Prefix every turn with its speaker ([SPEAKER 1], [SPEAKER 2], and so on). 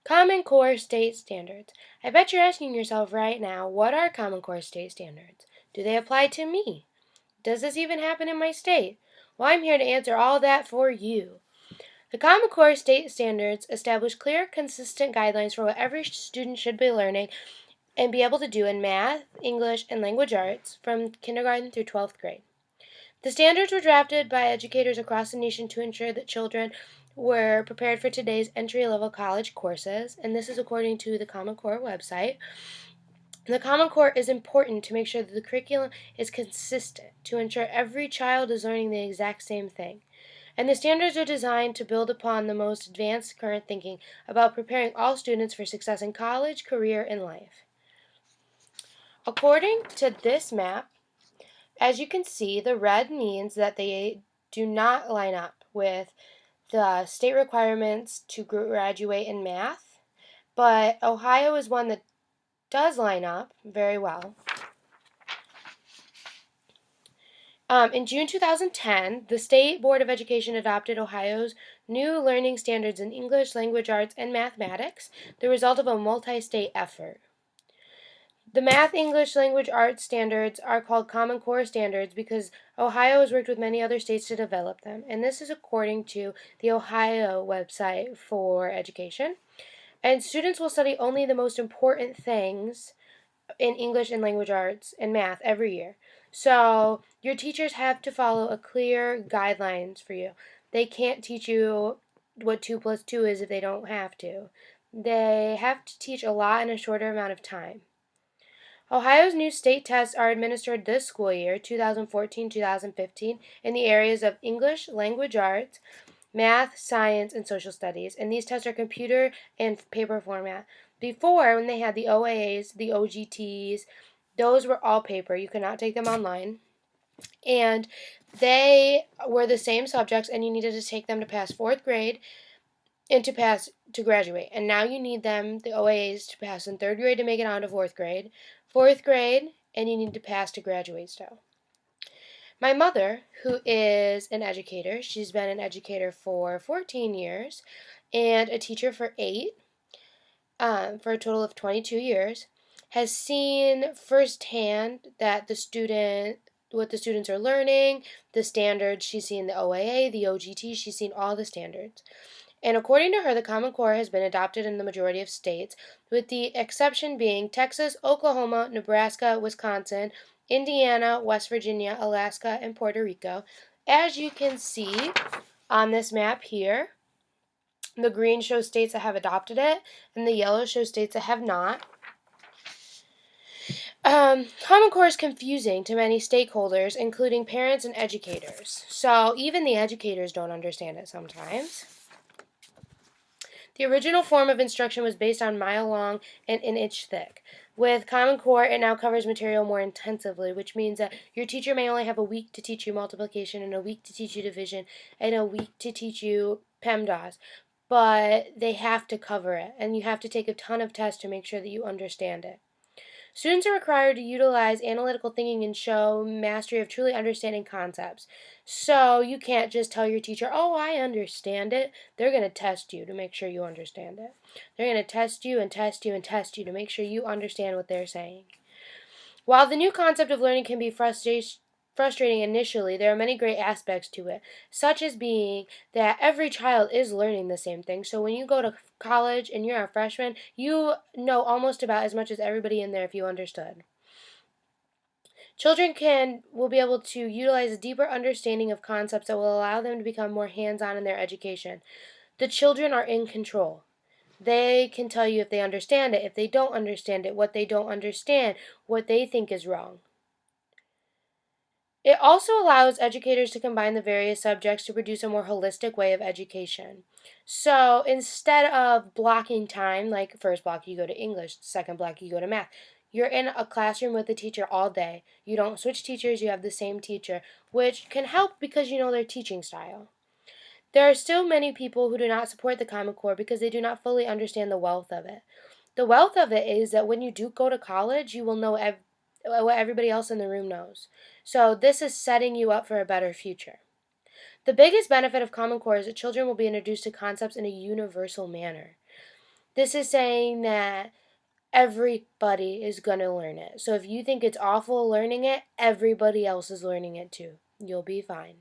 [SPEAKER 1] Common Core State Standards. I bet you're asking yourself right now, what are Common Core State Standards? Do they apply to me? Does this even happen in my state? Well, I'm here to answer all that for you. The Common Core State Standards establish clear, consistent guidelines for what every student should be learning and be able to do in math, English, and language arts from kindergarten through 12th grade. The standards were drafted by educators across the nation to ensure that children were prepared for today's entry-level college courses, and this is according to the Common Core website. The Common Core is important to make sure that the curriculum is consistent, to ensure every child is learning the exact same thing. And the standards are designed to build upon the most advanced current thinking about preparing all students for success in college, career, and life. According to this map, as you can see, the red means that they do not line up with the state requirements to graduate in math, but Ohio is one that does line up very well. In June 2010, the State Board of Education adopted Ohio's new learning standards in English, language arts, and mathematics, the result of a multi-state effort. The math, English, language, arts standards are called Common Core standards because Ohio has worked with many other states to develop them, and this is according to the Ohio website for education. And students will study only the most important things in English and language arts and math every year. So your teachers have to follow a clear guidelines for you. They can't teach you what 2 plus 2 is if they don't have to. They have to teach a lot in a shorter amount of time. Ohio's new state tests are administered this school year, 2014-2015, in the areas of English, language arts, math, science, and social studies, and these tests are computer and paper format. Before, when they had the OAAs, the OGTs, those were all paper. You could not take them online. And they were the same subjects, and you needed to take them to pass 4th grade and to graduate. And now you need them, the OAAs, to pass in 3rd grade to make it on to 4th grade, 4th grade, and you need to pass to graduate still. My mother, who is an educator, she's been an educator for 14 years and a teacher for 8, for a total of 22 years, has seen firsthand that what the students are learning, the standards. She's seen the OAA, the OGT, she's seen all the standards. And according to her, the Common Core has been adopted in the majority of states, with the exception being Texas, Oklahoma, Nebraska, Wisconsin, Indiana, West Virginia, Alaska, and Puerto Rico. As you can see on this map here, the green shows states that have adopted it, and the yellow shows states that have not. Common Core is confusing to many stakeholders, including parents and educators. So even the educators don't understand it sometimes. The original form of instruction was based on mile long and an inch thick. With Common Core, it now covers material more intensively, which means that your teacher may only have a week to teach you multiplication, and a week to teach you division, and a week to teach you PEMDAS. But they have to cover it, and you have to take a ton of tests to make sure that you understand it. Students are required to utilize analytical thinking and show mastery of truly understanding concepts. So you can't just tell your teacher, oh, I understand it. They're going to test you to make sure you understand it. They're going to test you and test you and test you to make sure you understand what they're saying. While the new concept of learning can be frustrating initially, there are many great aspects to it, such as being that every child is learning the same thing. So when you go to college and you're a freshman, you know almost about as much as everybody in there if you understood. Children will be able to utilize a deeper understanding of concepts that will allow them to become more hands-on in their education. The children are in control. They can tell you if they understand it, if they don't understand it, what they don't understand, what they think is wrong. It also allows educators to combine the various subjects to produce a more holistic way of education. So instead of blocking time, like first block you go to English, second block you go to math, you're in a classroom with the teacher all day. You don't switch teachers, you have the same teacher, which can help because you know their teaching style. There are still many people who do not support the Common Core because they do not fully understand the wealth of it. The wealth of it is that when you do go to college, you will know what everybody else in the room knows. So this is setting you up for a better future. The biggest benefit of Common Core is that children will be introduced to concepts in a universal manner. This is saying that everybody is going to learn it. So if you think it's awful learning it, everybody else is learning it too. You'll be fine.